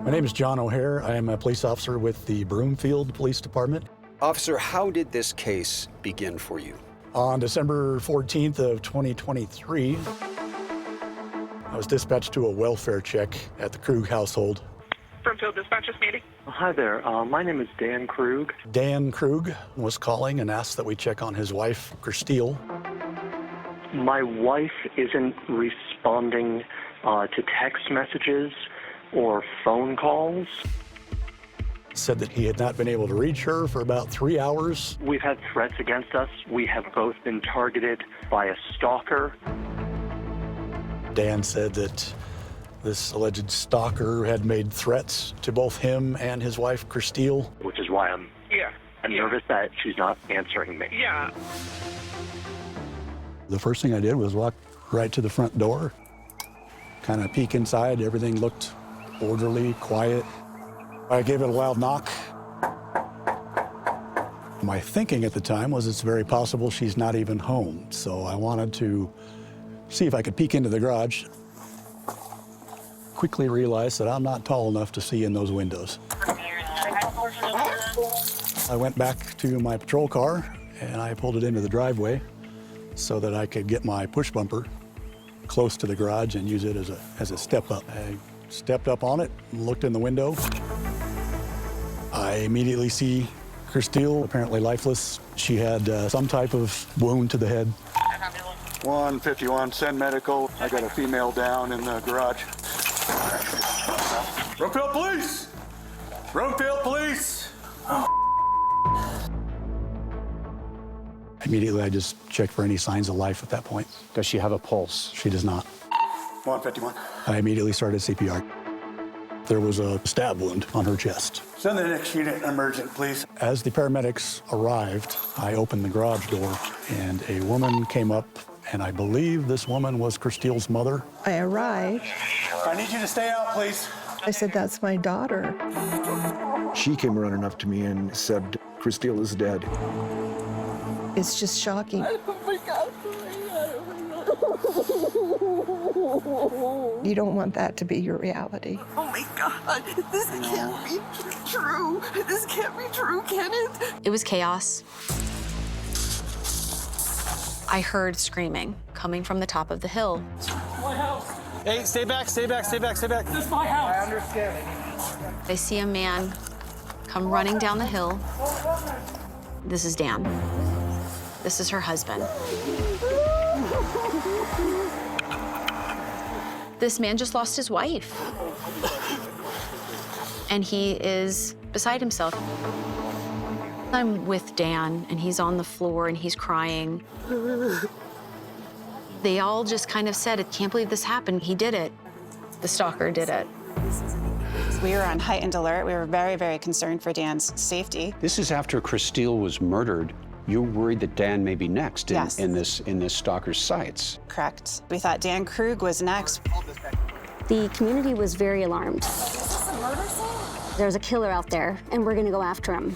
My name is John O'Hare. I am a police officer with the Broomfield Police Department. Officer, how did this case begin for you? On December 14th of 2023, I was dispatched to a welfare check at the Krug household. Broomfield Dispatchers meeting. Hi there. My name is Dan Krug. Dan Krug was calling and asked that we check on his wife, Kristil. My wife isn't responding to text messages or phone calls. Said that he had not been able to reach her for about 3 hours. We've had threats against us. We have both been targeted by a stalker. Dan said that this alleged stalker had made threats to both him and his wife, Kristil. Which is why I'm nervous that she's not answering me. Yeah. The first thing I did was walk right to the front door, kind of peek inside. Everything looked orderly, quiet. I gave it a loud knock. My thinking at the time was it's very possible she's not even home, so I wanted to see if I could peek into the garage. Quickly realized that I'm not tall enough to see in those windows. I went back to my patrol car and I pulled it into the driveway so that I could get my push bumper close to the garage and use it as a step up. I stepped up on it and looked in the window. I immediately see Kristil, apparently lifeless. She had some type of wound to the head. 151, send medical. I got a female down in the garage. Broomfield Police! Broomfield Police! Immediately, I just checked for any signs of life at that point. Does she have a pulse? She does not. 151. I immediately started CPR. There was a stab wound on her chest. Send the next unit emergent, please. As the paramedics arrived, I opened the garage door and a woman came up, and I believe this woman was Kristil's mother. I arrived. I need you to stay out, please. I said, that's my daughter. She came running up to me and said, Kristil is dead. It's just shocking. You don't want that to be your reality. Oh my God, this can't be true. This can't be true, can it? It was chaos. I heard screaming coming from the top of the hill. My house. Hey, stay back, stay back, stay back, stay back. This is my house. I understand. I see a man come running down the hill. This is Dan. This is her husband. This man just lost his wife. And he is beside himself. I'm with Dan, and he's on the floor, and he's crying. They all just kind of said, I can't believe this happened. He did it. The stalker did it. We were on heightened alert. We were very, very concerned for Dan's safety. This is after Kristil was murdered. You're worried that Dan may be next in this stalker's sights. Correct. We thought Dan Krug was next. The community was very alarmed. Is this a murder scene? There's a killer out there, and we're gonna go after him.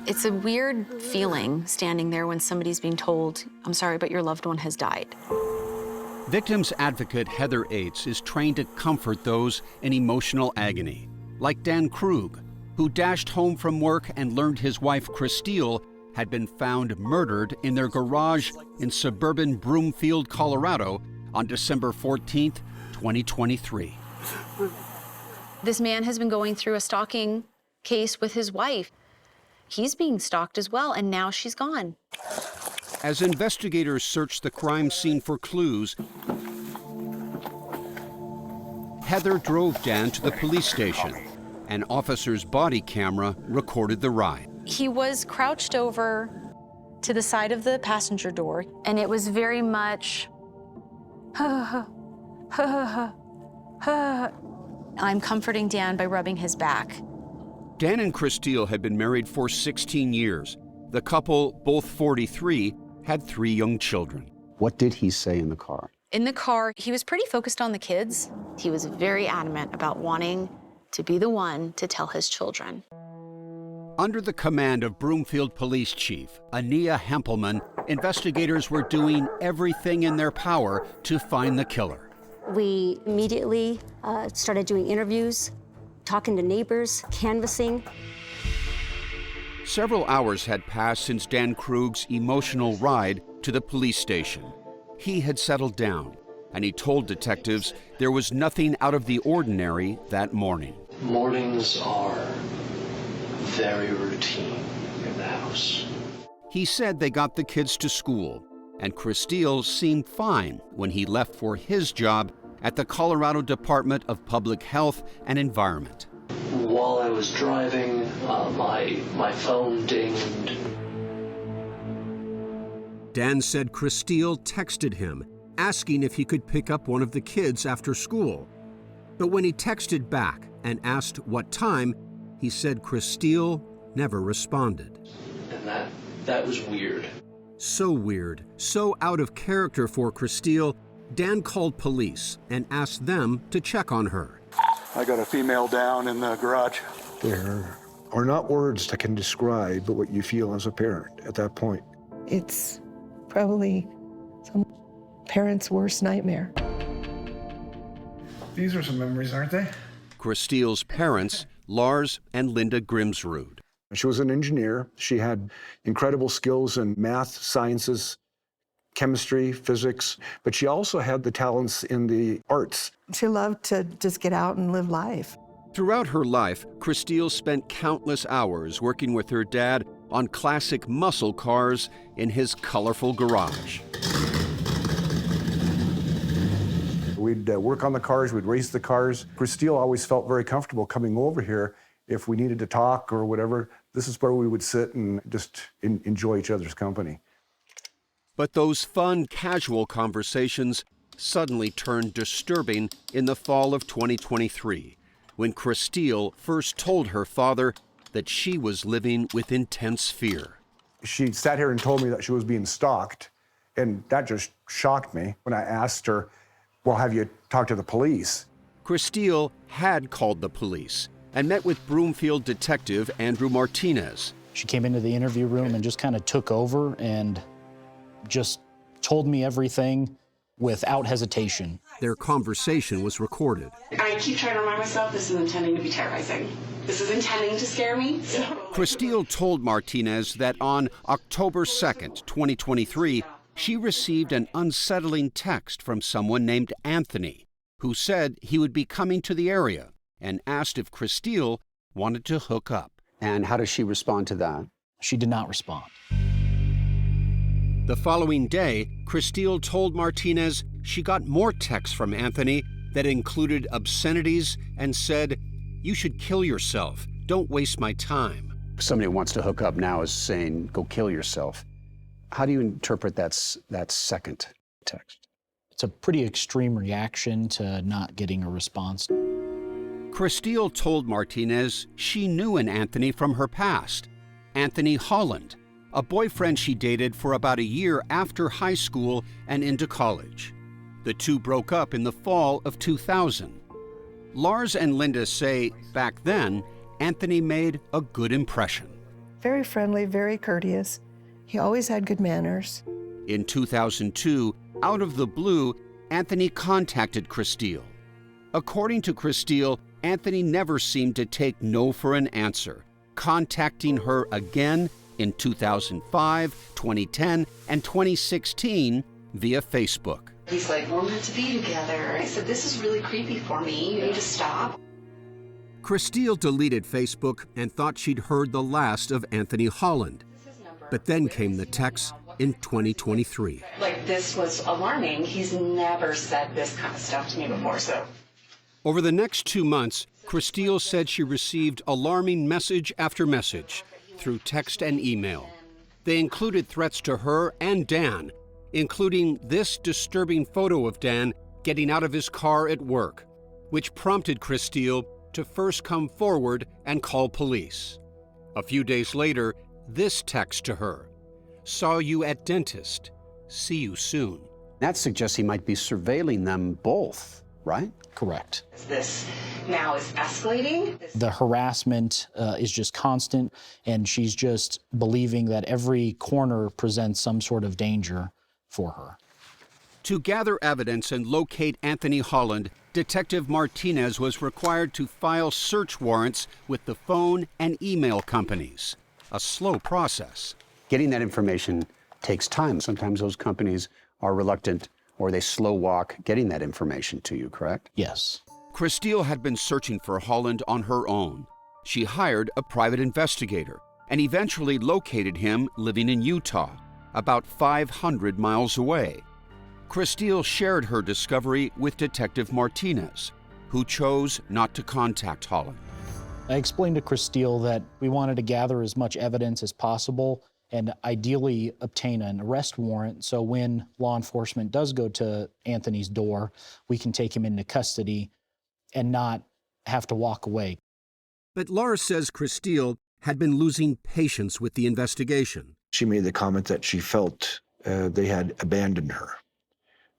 It's a weird feeling standing there when somebody's being told, I'm sorry, but your loved one has died. Victims advocate Heather Ates is trained to comfort those in emotional agony, like Dan Krug, who dashed home from work and learned his wife, Kristil, had been found murdered in their garage in suburban Broomfield, Colorado on December 14th, 2023. This man has been going through a stalking case with his wife. He's being stalked as well, and now she's gone. As investigators searched the crime scene for clues, Heather drove Dan to the police station. An officer's body camera recorded the ride. He was crouched over to the side of the passenger door, and it was very much, I'm comforting Dan by rubbing his back. Dan and Kristil had been married for 16 years. The couple, both 43, had 3 young children. What did he say in the car? In the car, he was pretty focused on the kids. He was very adamant about wanting to be the one to tell his children. Under the command of Broomfield Police Chief Ania Hempelman, investigators were doing everything in their power to find the killer. We immediately started doing interviews, talking to neighbors, canvassing. Several hours had passed since Dan Krug's emotional ride to the police station. He had settled down, and he told detectives there was nothing out of the ordinary that morning. Mornings are very routine in the house. He said they got the kids to school, and Kristil seemed fine when he left for his job at the Colorado Department of Public Health and Environment. While I was driving, my phone dinged. Dan said Kristil texted him, asking if he could pick up one of the kids after school. But when he texted back and asked what time, he said Kristil never responded. And that was weird. So weird, so out of character for Kristil, Dan called police and asked them to check on her. I got a female down in the garage. There are not words that can describe what you feel as a parent at that point. It's probably some parent's worst nightmare. These are some memories, aren't they? Kristil's parents, Lars and Linda Grimsrud. She was an engineer. She had incredible skills in math, sciences, chemistry, physics, but she also had the talents in the arts. She loved to just get out and live life. Throughout her life, Kristil spent countless hours working with her dad on classic muscle cars in his colorful garage. We'd work on the cars, we'd race the cars. Kristil always felt very comfortable coming over here. If we needed to talk or whatever, this is where we would sit and just enjoy each other's company. But those fun, casual conversations suddenly turned disturbing in the fall of 2023, when Kristil first told her father that she was living with intense fear. She sat here and told me that she was being stalked, and that just shocked me. When I asked her, well, have you talked to the police? Kristil had called the police and met with Broomfield detective Andrew Martinez. She came into the interview room and just kind of took over and just told me everything without hesitation. Their conversation was recorded. I keep trying to remind myself this is intending to be terrorizing. This is intending to scare me. Kristil told Martinez that on October 2nd, 2023, she received an unsettling text from someone named Anthony, who said he would be coming to the area and asked if Kristil wanted to hook up. And how does she respond to that? She did not respond. The following day, Kristil told Martinez she got more texts from Anthony that included obscenities and said, "You should kill yourself. Don't waste my time." Somebody who wants to hook up now is saying, go kill yourself. How do you interpret that second text? It's a pretty extreme reaction to not getting a response. Kristil told Martinez she knew an Anthony from her past, Anthony Holland, a boyfriend she dated for about a year after high school and into college. The two broke up in the fall of 2000. Lars and Linda say back then, Anthony made a good impression. Very friendly, very courteous. He always had good manners. In 2002, out of the blue, Anthony contacted Kristil. According to Kristil, Anthony never seemed to take no for an answer, contacting her again in 2005, 2010, and 2016 via Facebook. He's like, we're meant to be together. I said, this is really creepy for me. You need to stop. Kristil deleted Facebook and thought she'd heard the last of Anthony Holland. But then came the texts in 2023. Like, this was alarming. He's never said this kind of stuff to me before, so. Over the next 2 months, Kristil said she received alarming message after message through text and email. They included threats to her and Dan, including this disturbing photo of Dan getting out of his car at work, which prompted Kristil to first come forward and call police. A few days later, this text to her: "Saw you at dentist. See you soon." That suggests he might be surveilling them both, right? Correct. This now is escalating. The harassment is just constant, and she's just believing that every corner presents some sort of danger for her. To gather evidence and locate Anthony Holland, Detective Martinez was required to file search warrants with the phone and email companies. A slow process. Getting that information takes time. Sometimes those companies are reluctant or they slow walk getting that information to you, correct? Yes. Kristil had been searching for Holland on her own. She hired a private investigator and eventually located him living in Utah, about 500 miles away. Kristil shared her discovery with Detective Martinez, who chose not to contact Holland. I explained to Kristil that we wanted to gather as much evidence as possible and ideally obtain an arrest warrant, so when law enforcement does go to Anthony's door, we can take him into custody and not have to walk away. But Lars says Kristil had been losing patience with the investigation. She made the comment that she felt they had abandoned her,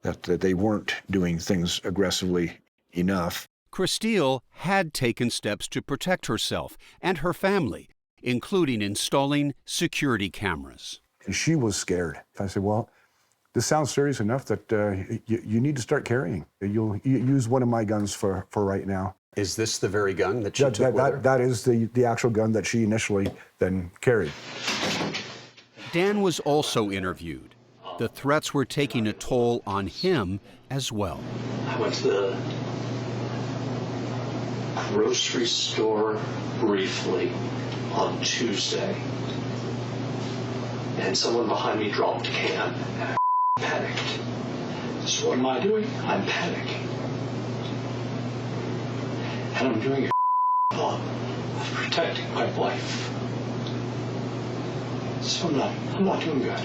that they weren't doing things aggressively enough. Kristil had taken steps to protect herself and her family, including installing security cameras. And she was scared. I said, well, this sounds serious enough that you need to start carrying. You'll use one of my guns for right now. Is this the very gun that she took with her? That is the actual gun that she initially then carried. Dan was also interviewed. The threats were taking a toll on him as well. I went to the grocery store briefly on Tuesday, and someone behind me dropped a can, and I panicked. So what am I doing? I'm panicking. And I'm doing a job of protecting my wife. So I'm not doing good.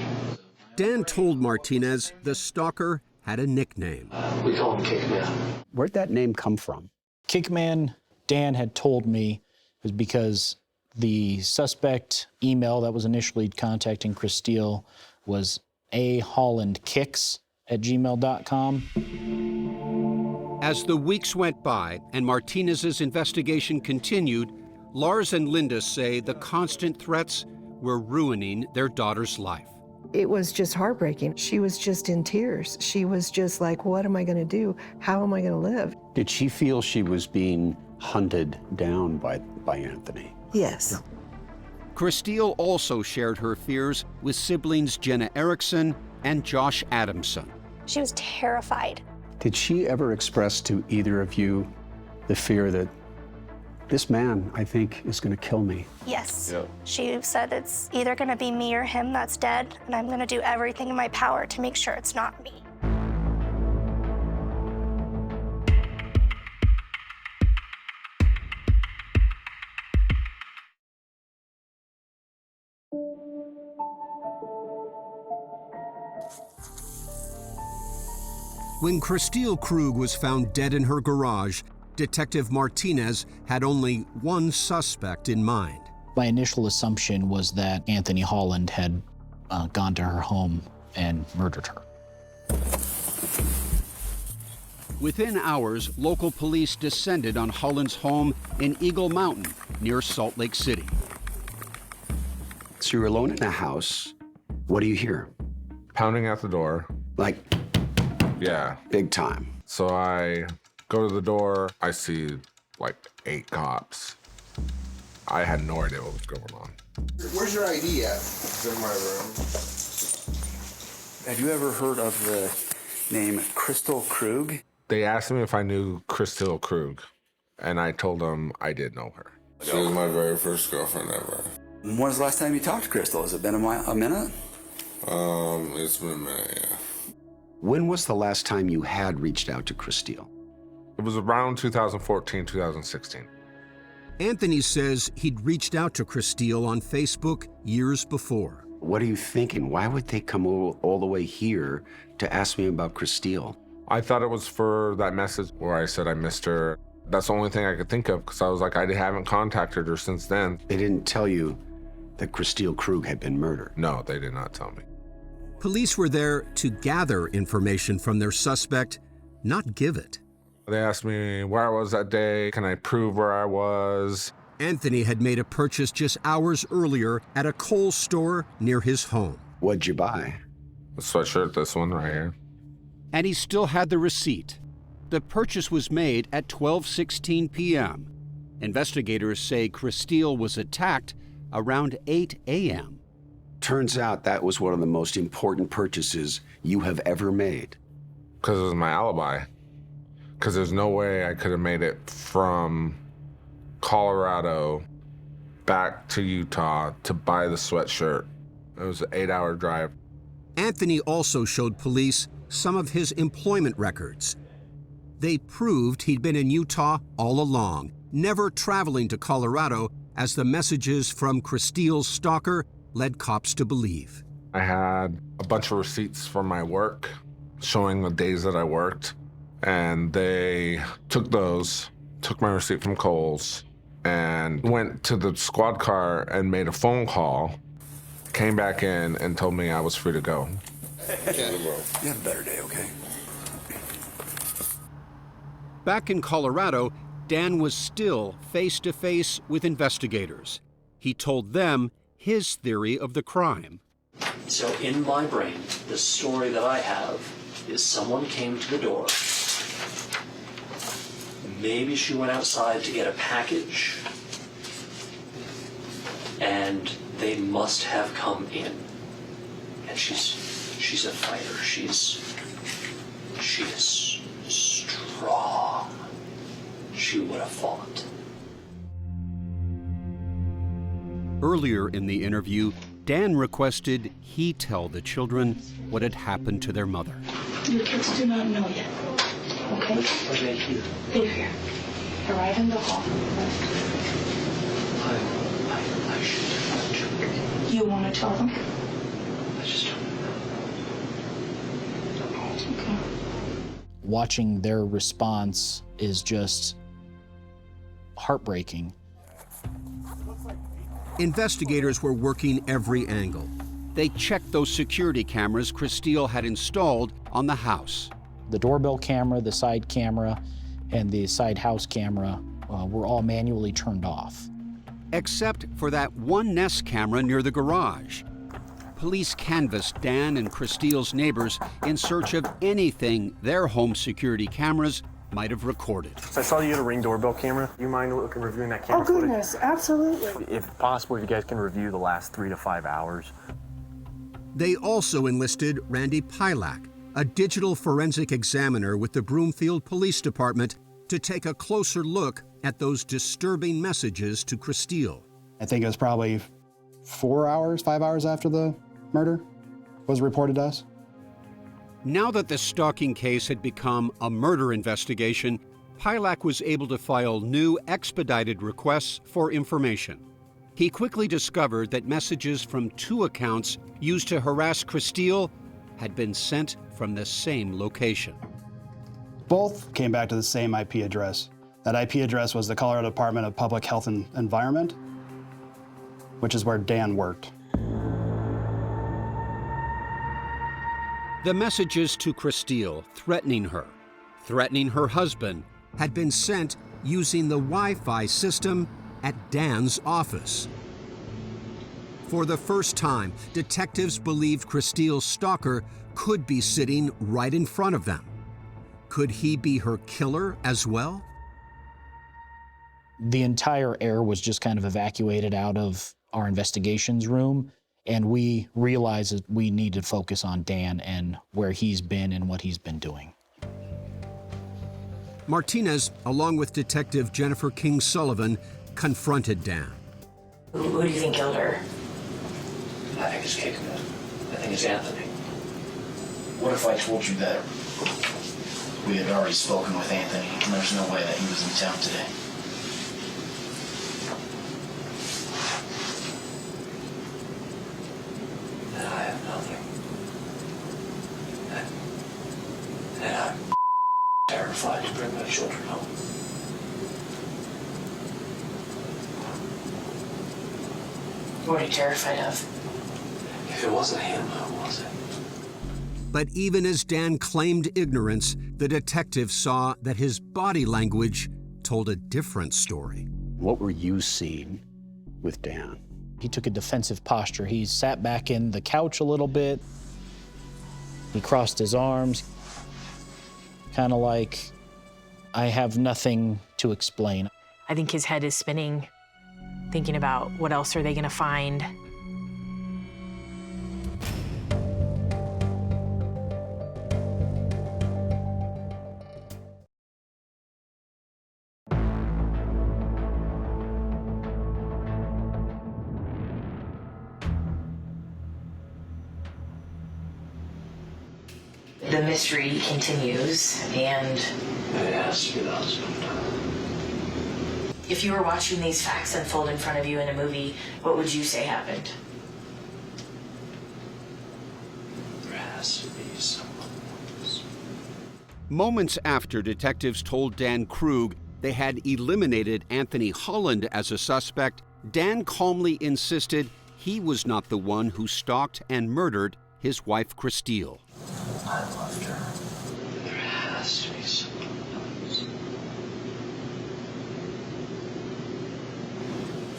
Dan told Martinez the stalker had a nickname. We call him Kickman. Where'd that name come from? Kickman, Dan had told me, was because the suspect email that was initially contacting Kristil was ahollandkicks@gmail.com. As the weeks went by and Martinez's investigation continued, Lars and Linda say the constant threats were ruining their daughter's life. It was just heartbreaking. She was just in tears. She was just like, what am I going to do? How am I going to live? Did she feel she was being hunted down by Anthony? Yes. Kristil also shared her fears with siblings Jenna Erickson and Josh Adamson. She was terrified. Did she ever express to either of you the fear that this man, I think, is going to kill me? Yes. Yep. She said it's either going to be me or him that's dead, and I'm going to do everything in my power to make sure it's not me. When Kristil Krug was found dead in her garage, Detective Martinez had only one suspect in mind. My initial assumption was that Anthony Holland had gone to her home and murdered her. Within hours, local police descended on Holland's home in Eagle Mountain, near Salt Lake City. So you're alone in a house. What do you hear? Pounding at the door. Like? Yeah. Big time. So I go to the door. I see like 8 cops. I had no idea what was going on. Where's your ID at? It's in my room. Have you ever heard of the name Kristil Krug? They asked me if I knew Kristil Krug, and I told them I did know her. She was my very first girlfriend ever. When was the last time you talked to Kristil? Has it been a minute? It's been a minute, yeah. When was the last time you had reached out to Kristil? It was around 2014, 2016. Anthony says he'd reached out to Kristil on Facebook years before. What are you thinking? Why would they come all the way here to ask me about Kristil? I thought it was for that message where I said I missed her. That's the only thing I could think of, because I was like, I haven't contacted her since then. They didn't tell you that Kristil Krug had been murdered? No, they did not tell me. Police were there to gather information from their suspect, not give it. They asked me where I was that day. Can I prove where I was? Anthony had made a purchase just hours earlier at a Kohl's store near his home. What'd you buy? A sweatshirt, this one right here. And he still had the receipt. The purchase was made at 12:16 p.m. Investigators say Kristil was attacked around 8 a.m. Turns out that was one of the most important purchases you have ever made. Because it was my alibi. Because there's no way I could have made it from Colorado back to Utah to buy the sweatshirt. It was an 8-hour drive. Anthony also showed police some of his employment records. They proved he'd been in Utah all along, never traveling to Colorado, as the messages from Kristil's stalker led cops to believe. I had a bunch of receipts from my work showing the days that I worked, and they took my receipt from Kohl's, and went to the squad car and made a phone call, came back in and told me I was free to go. You have a better day, okay? Back in Colorado, Dan was still face-to-face with investigators. He told them his theory of the crime. So in my brain, the story that I have is someone came to the door. Maybe she went outside to get a package, and they must have come in. And she's a fighter. She is strong. She would have fought. Earlier in the interview, Dan requested he tell the children what had happened to their mother. Your kids do not know yet, okay? Are they here? They're here. Arrive in the hall. I should. You want to tell them? I just don't know. Okay. Watching their response is just heartbreaking. Investigators were working every angle. They checked those security cameras Kristil had installed on the house. The doorbell camera, the side camera, and the side house camera were all manually turned off. Except for that one Nest camera near the garage. Police canvassed Dan and Kristil's neighbors in search of anything their home security cameras might have recorded. So I saw you had a Ring doorbell camera. You mind reviewing that camera footage? Oh, goodness, absolutely. If possible, if you guys can review the last 3 to 5 hours. They also enlisted Randy Pilak, a digital forensic examiner with the Broomfield Police Department, to take a closer look at those disturbing messages to Kristil. I think it was probably 4 hours, 5 hours after the murder was reported to us. Now that the stalking case had become a murder investigation, Pilak was able to file new expedited requests for information. He quickly discovered that messages from 2 accounts used to harass Kristil had been sent from the same location. Both came back to the same IP address. That IP address was the Colorado Department of Public Health and Environment, which is where Dan worked. The messages to Kristil threatening her husband, had been sent using the Wi-Fi system at Dan's office. For the first time, detectives believed Kristil's stalker could be sitting right in front of them. Could he be her killer as well? The entire air was just kind of evacuated out of our investigations room, and we realized that we need to focus on Dan and where he's been and what he's been doing. Martinez, along with Detective Jennifer King-Sullivan, confronted Dan. Who do you think killed her? I think it's Kate. I think it's Anthony. What if I told you that we had already spoken with Anthony and there's no way that he was in town today? And I have nothing. And I'm terrified to bring my children home. What are you terrified of? If it wasn't him, who was it? But even as Dan claimed ignorance, the detective saw that his body language told a different story. What were you seeing with Dan? He took a defensive posture. He sat back in the couch a little bit. He crossed his arms, kind of like, I have nothing to explain. I think his head is spinning, thinking about what else are they going to find. The mystery continues, and It has to be the husband. if you were watching these facts unfold in front of you in a movie, what would you say happened? There has to be someone else. Moments after detectives told Dan Krug they had eliminated Anthony Holland as a suspect, Dan calmly insisted he was not the one who stalked and murdered his wife, Kristil. I loved her. There has to be someone else.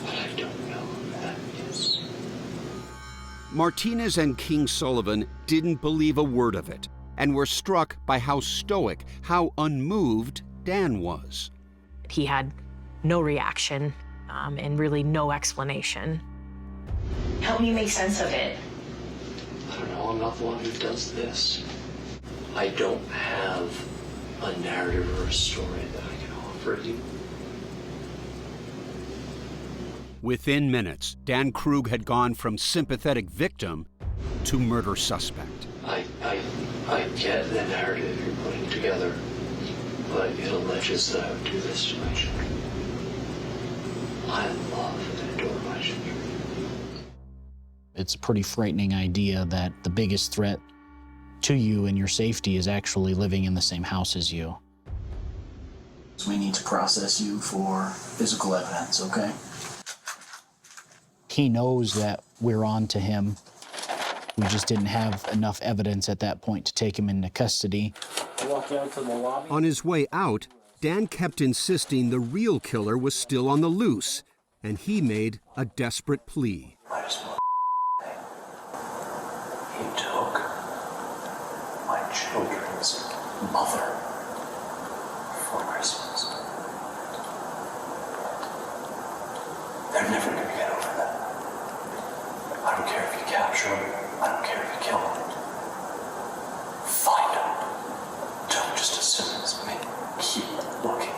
But I don't know who that is. Martinez and King Sullivan didn't believe a word of it and were struck by how stoic, how unmoved Dan was. He had no reaction and really no explanation. Help me make sense of it. I don't know, I'm not the one who does this. I don't have a narrative or a story that I can offer you. Within minutes, Dan Krug had gone from sympathetic victim to murder suspect. I get the narrative you're putting together, but it alleges that I would do this to my children. I love and adore my children. It's a pretty frightening idea that the biggest threat to you and your safety is actually living in the same house as you. So we need to process you for physical evidence, okay? He knows that we're on to him. We just didn't have enough evidence at that point to take him into custody. Walk down to the lobby. On his way out, Dan kept insisting the real killer was still on the loose, and he made a desperate plea. I just want he took my children's mother for Christmas. They're never going to get over that. I don't care if you capture them. I don't care if you kill them. Find them. Don't just assume it's me. Keep looking.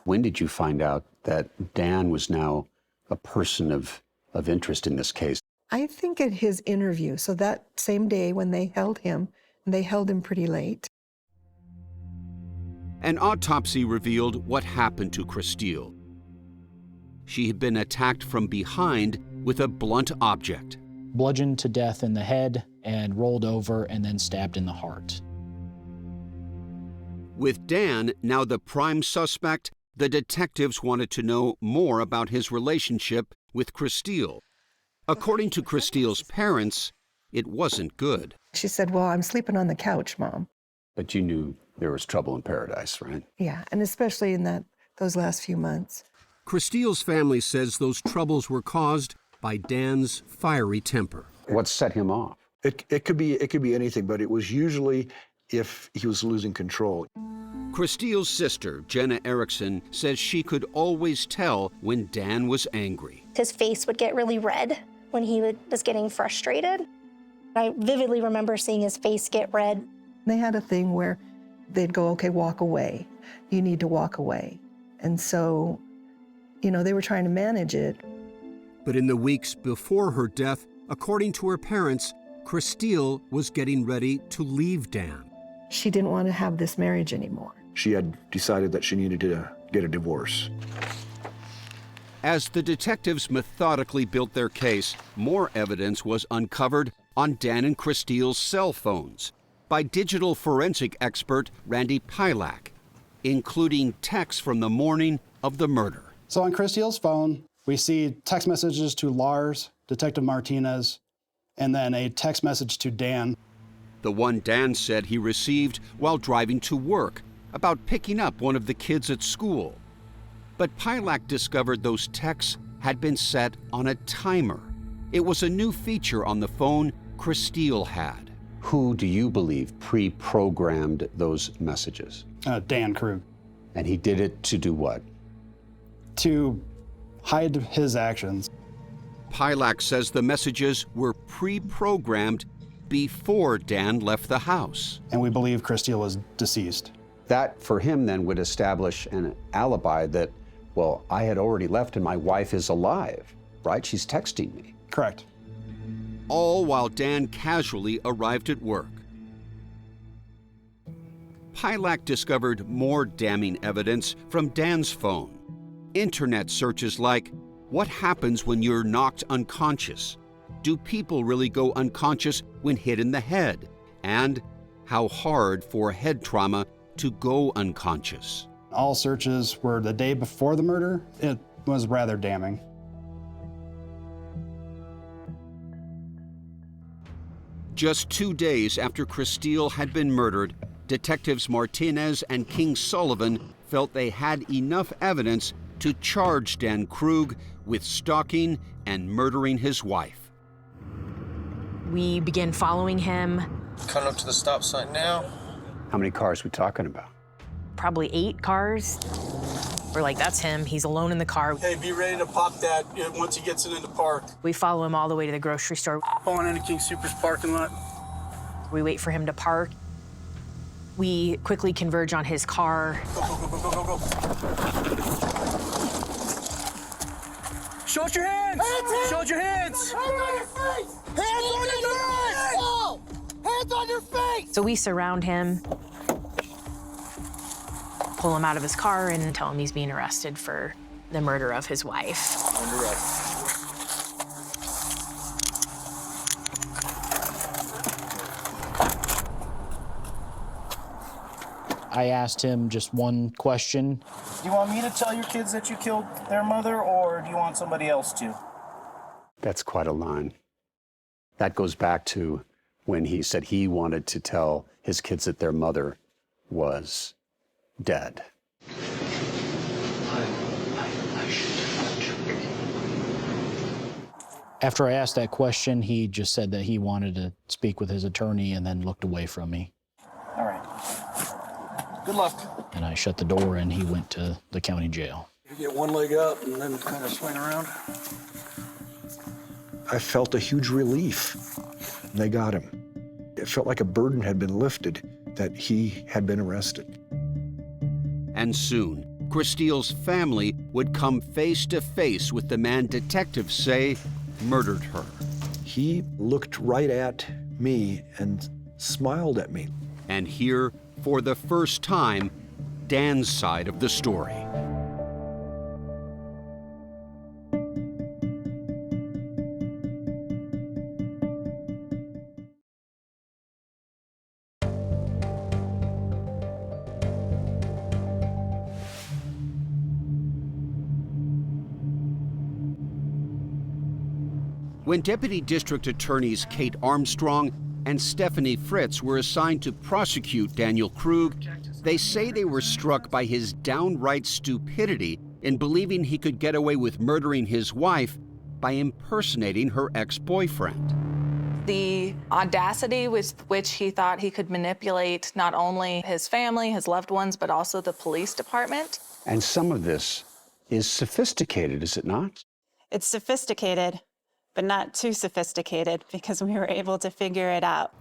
When did you find out that Dan was now a person of interest in this case? I think at his interview, so that same day when they held him, and they held him pretty late. An autopsy revealed what happened to Kristil. She had been attacked from behind with a blunt object. Bludgeoned to death in the head and rolled over and then stabbed in the heart. With Dan now the prime suspect, the detectives wanted to know more about his relationship with Kristil. According to Kristil's parents, it wasn't good. She said, well, I'm sleeping on the couch, Mom. But you knew there was trouble in paradise, right? Yeah, and especially in those last few months. Kristil's family says those troubles were caused by Dan's fiery temper. What set him off? It could be anything, but it was usually if he was losing control. Kristil's sister, Jenna Erickson, says she could always tell when Dan was angry. His face would get really red when he was getting frustrated. I vividly remember seeing his face get red. They had a thing where they'd go, okay, walk away. You need to walk away. And so, they were trying to manage it. But in the weeks before her death, according to her parents, Kristil was getting ready to leave Dan. She didn't want to have this marriage anymore. She had decided that she needed to get a divorce. As the detectives methodically built their case, more evidence was uncovered on Dan and Kristil's cell phones by digital forensic expert Randy Pilak, including texts from the morning of the murder. So on Kristil's phone, we see text messages to Lars, Detective Martinez, and then a text message to Dan. The one Dan said he received while driving to work about picking up one of the kids at school. But Pilak discovered those texts had been set on a timer. It was a new feature on the phone Kristil had. Who do you believe pre-programmed those messages? Dan Krug. And he did it to do what? To hide his actions. Pilak says the messages were pre-programmed before Dan left the house. And we believe Kristil was deceased. That, for him, then, would establish an alibi that, well, I had already left and my wife is alive, right? She's texting me. Correct. All while Dan casually arrived at work. Pilak discovered more damning evidence from Dan's phone. Internet searches like, what happens when you're knocked unconscious? Do people really go unconscious when hit in the head? And how hard for head trauma to go unconscious? All searches were the day before the murder. It was rather damning. Just 2 days after Kristil had been murdered, Detectives Martinez and King Sullivan felt they had enough evidence to charge Dan Krug with stalking and murdering his wife. We began following him. Coming up to the stop sign now. How many cars are we talking about? Probably 8 cars. We're like, that's him. He's alone in the car. Hey, be ready to pop that once he gets into the park. We follow him all the way to the grocery store. Pulling into King Super's parking lot. We wait for him to park. We quickly converge on his car. Go, go, go, go, go, go, go. Show us your hands! Show us your hands! Hands on your face! Hands on your face! No! Hands on your face! So we surround him, pull him out of his car, and tell him he's being arrested for the murder of his wife. Under arrest. I asked him just one question. Do you want me to tell your kids that you killed their mother, or do you want somebody else to? That's quite a line. That goes back to when he said he wanted to tell his kids that their mother was dead. I should have children. After I asked that question, he just said that he wanted to speak with his attorney and then looked away from me. All right. Good luck. And I shut the door and he went to the county jail. You get one leg up and then kind of swing around. I felt a huge relief. They got him. It felt like a burden had been lifted, that he had been arrested. And soon, Kristil's family would come face to face with the man detectives say murdered her. He looked right at me and smiled at me. And hear, for the first time, Dan's side of the story. When Deputy District Attorneys Kate Armstrong and Stephanie Fritz were assigned to prosecute Daniel Krug, they say they were struck by his downright stupidity in believing he could get away with murdering his wife by impersonating her ex-boyfriend. The audacity with which he thought he could manipulate not only his family, his loved ones, but also the police department. And some of this is sophisticated, is it not? It's sophisticated, but not too sophisticated, because we were able to figure it out.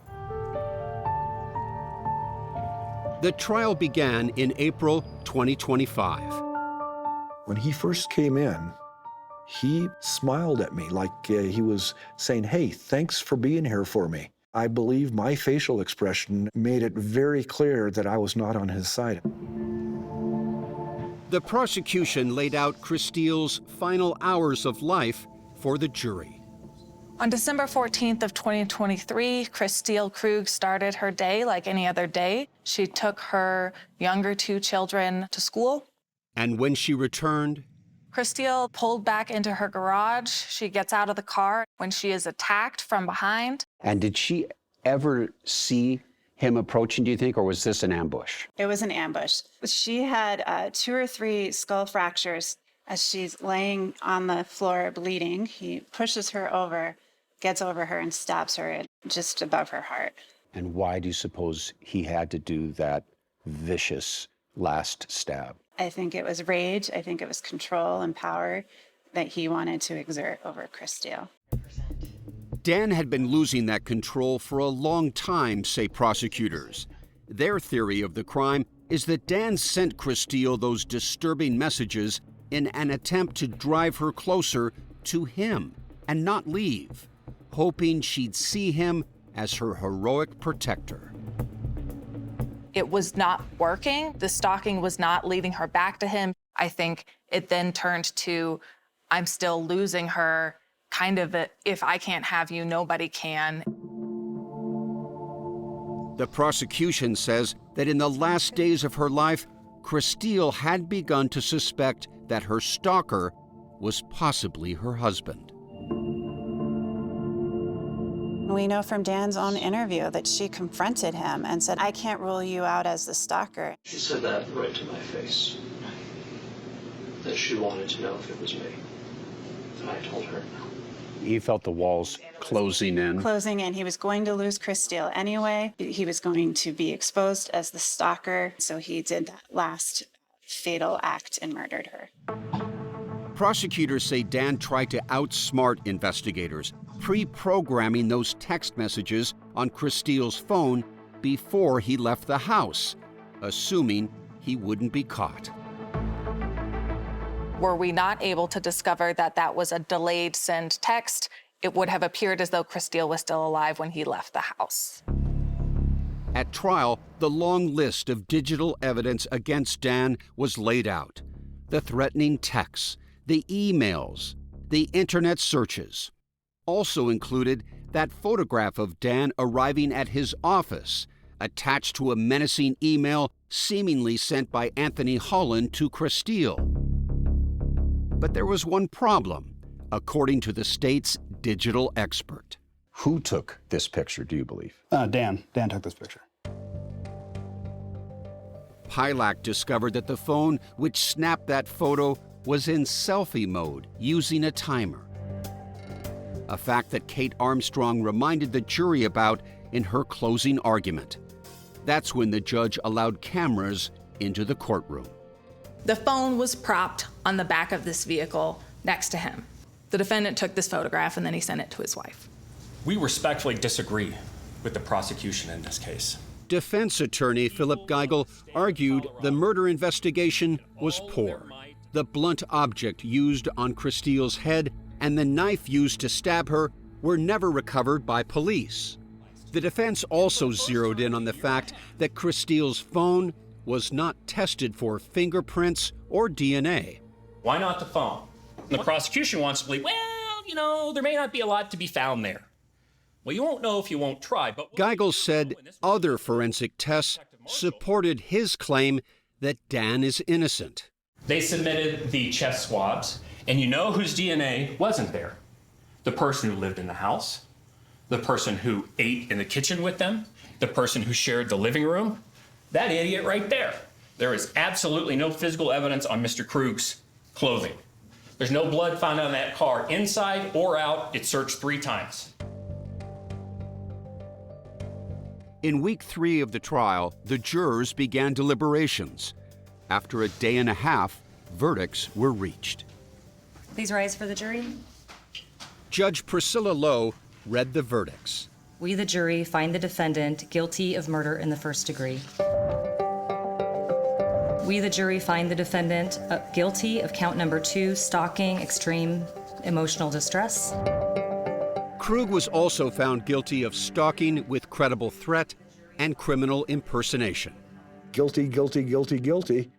The trial began in April 2025. When he first came in, he smiled at me like he was saying, hey, thanks for being here for me. I believe my facial expression made it very clear that I was not on his side. The prosecution laid out Kristil's final hours of life for the jury. On December 14th of 2023, Kristil Krug started her day like any other day. She took her younger 2 children to school. And when she returned, Kristil pulled back into her garage. She gets out of the car when she is attacked from behind. And did she ever see him approaching, do you think, or was this an ambush? It was an ambush. She had 2 or 3 skull fractures. As she's laying on the floor bleeding, he pushes her over, gets over her, and stabs her just above her heart. And why do you suppose he had to do that vicious last stab? I think it was rage. I think it was control and power that he wanted to exert over Kristil. Dan had been losing that control for a long time, say prosecutors. Their theory of the crime is that Dan sent Kristil those disturbing messages in an attempt to drive her closer to him and not leave, hoping she'd see him as her heroic protector. It was not working. The stalking was not leading her back to him. I think it then turned to, I'm still losing her, kind of a, if I can't have you, nobody can. The prosecution says that in the last days of her life, Kristil had begun to suspect that her stalker was possibly her husband. We know from Dan's own interview that she confronted him and said, I can't rule you out as the stalker. She said that right to my face. That she wanted to know if it was me. And I told her no. He felt the walls closing in. Closing in. He was going to lose Kristil anyway. He was going to be exposed as the stalker. So he did that last fatal act and murdered her. Prosecutors say Dan tried to outsmart investigators, pre-programming those text messages on Kristil's phone before he left the house, assuming he wouldn't be caught. Were we not able to discover that that was a delayed send text, it would have appeared as though Kristil was still alive when he left the house. At trial, the long list of digital evidence against Dan was laid out. The threatening texts, the emails, the internet searches. Also included that photograph of Dan arriving at his office, attached to a menacing email seemingly sent by Anthony Holland to Kristil. But there was one problem, according to the state's digital expert. Who took this picture, do you believe? Dan. Dan took this picture. Pilak discovered that the phone which snapped that photo was in selfie mode, using a timer. A fact that Kate Armstrong reminded the jury about in her closing argument. That's when the judge allowed cameras into the courtroom. The phone was propped on the back of this vehicle next to him. The defendant took this photograph and then he sent it to his wife. We respectfully disagree with the prosecution in this case. Defense attorney Philip Geigel argued the murder investigation was poor. The blunt object used on Kristil's head and the knife used to stab her were never recovered by police. The defense also zeroed in on the fact that Kristil's phone was not tested for fingerprints or DNA. Why not the phone? The prosecution wants to believe, well, there may not be a lot to be found there. Well, you won't know if you won't try, but... Geigel said other forensic tests supported his claim that Dan is innocent. They submitted the chest swabs, and you know whose DNA wasn't there? The person who lived in the house, the person who ate in the kitchen with them, the person who shared the living room. That idiot right there. There is absolutely no physical evidence on Mr. Krug's clothing. There's no blood found on that car, inside or out. It's searched 3 times. In week 3 of the trial, the jurors began deliberations. After a day and a half, verdicts were reached. Please rise for the jury. Judge Priscilla Lowe read the verdicts. We, the jury, find the defendant guilty of murder in the first degree. We, the jury, find the defendant guilty of count number 2, stalking, extreme emotional distress. Krug was also found guilty of stalking with credible threat and criminal impersonation. Guilty, guilty, guilty, guilty.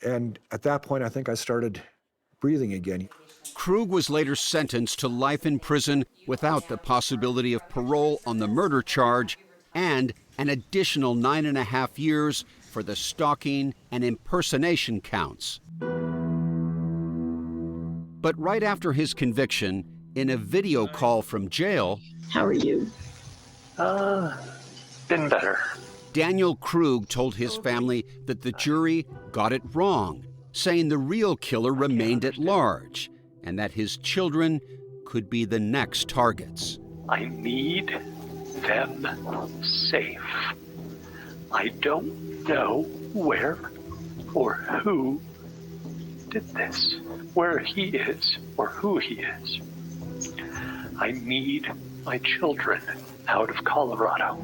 And at that point, I think I started breathing again. Krug was later sentenced to life in prison without the possibility of parole on the murder charge and an additional 9.5 years for the stalking and impersonation counts. But right after his conviction, in a video call from jail, How are you? Been better. Daniel Krug told his family that the jury got it wrong, saying the real killer remained at large and that his children could be the next targets. I need them safe. I don't know where or who did this, where he is or who he is. I need my children out of Colorado.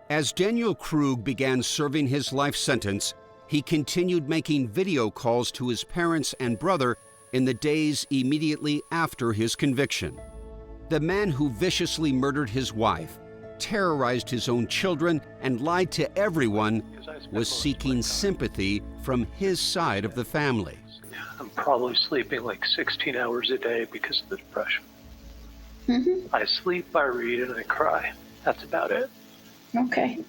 As Daniel Krug began serving his life sentence, he continued making video calls to his parents and brother in the days immediately after his conviction. The man who viciously murdered his wife, terrorized his own children, and lied to everyone was seeking sympathy from his side of the family. I'm probably sleeping like 16 hours a day because of the depression. I sleep, I read, and I cry. That's about it. Okay.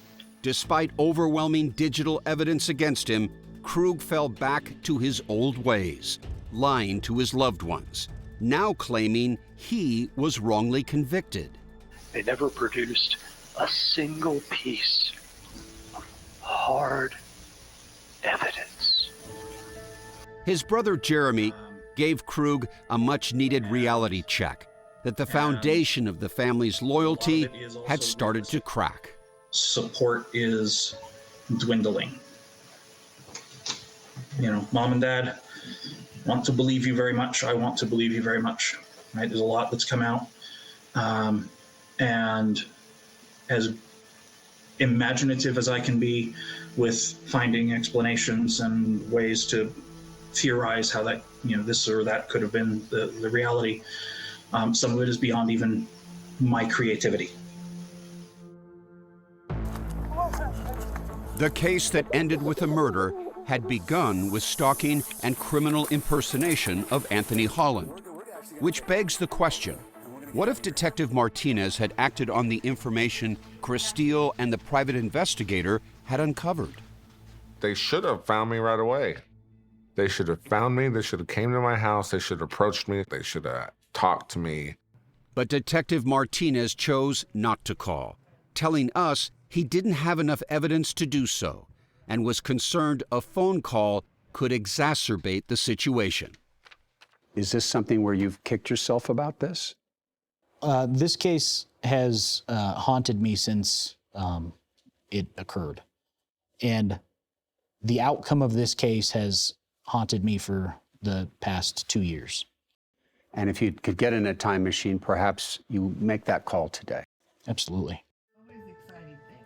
Despite overwhelming digital evidence against him, Krug fell back to his old ways, lying to his loved ones, now claiming he was wrongly convicted. They never produced a single piece of hard evidence. His brother Jeremy gave Krug a much-needed reality check that the foundation of the family's loyalty had started to crack. Support is dwindling. You know, mom and dad want to believe you very much. I want to believe you very much, right? There's a lot that's come out. And as imaginative as I can be with finding explanations and ways to theorize how that, you know, this or that could have been the reality, some of it is beyond even my creativity. The case that ended with a murder had begun with stalking and criminal impersonation of Anthony Holland, which begs the question, what if Detective Martinez had acted on the information Kristil and the private investigator had uncovered? They should have found me right away. They should have found me, they should have came to my house, they should have approached me, they should have talked to me. But Detective Martinez chose not to call, telling us he didn't have enough evidence to do so and was concerned a phone call could exacerbate the situation. Is this something where you've kicked yourself about this? This case has haunted me since it occurred. And the outcome of this case has haunted me for the past 2 years. And if you could get in a time machine, perhaps you make that call today. Absolutely.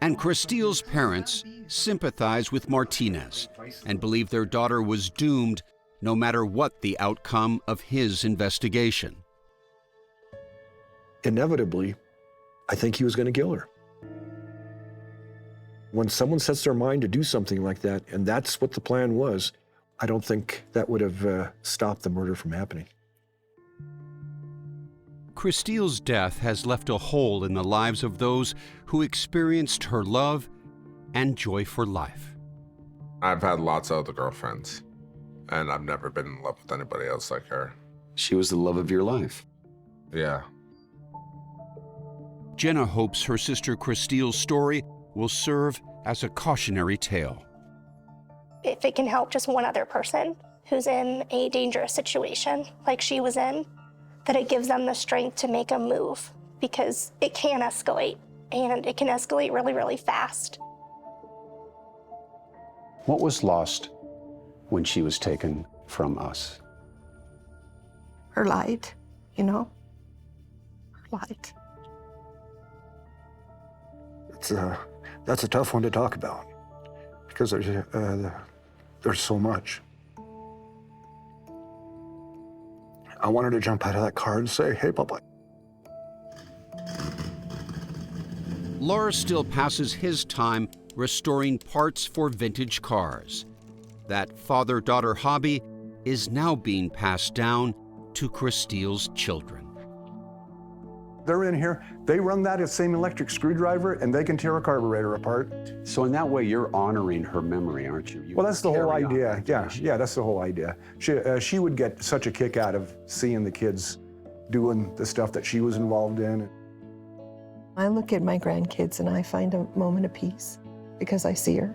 And Kristil's parents sympathize with Martinez and believe their daughter was doomed no matter what the outcome of his investigation. Inevitably, I think he was going to kill her. When someone sets their mind to do something like that, and that's what the plan was, I don't think that would have stopped the murder from happening. Kristil's death has left a hole in the lives of those who experienced her love and joy for life. I've had lots of other girlfriends, and I've never been in love with anybody else like her. She was the love of your life. Yeah. Jenna hopes her sister Kristil's story will serve as a cautionary tale. If it can help just one other person who's in a dangerous situation like she was in, that it gives them the strength to make a move, because it can escalate, and it can escalate really, really fast. What was lost when she was taken from us? Her light, you know, like. That's a tough one to talk about because there's so much. I wanted to jump out of that car and say, hey, Papa. Laura still passes his time restoring parts for vintage cars. That father-daughter hobby is now being passed down to Kristil's children. They're in here, they run that same electric screwdriver and they can tear a carburetor apart. So in that way, you're honoring her memory, aren't you? Well, that's the whole idea. Yeah, that's the whole idea. She would get such a kick out of seeing the kids doing the stuff that she was involved in. I look at my grandkids and I find a moment of peace because I see her.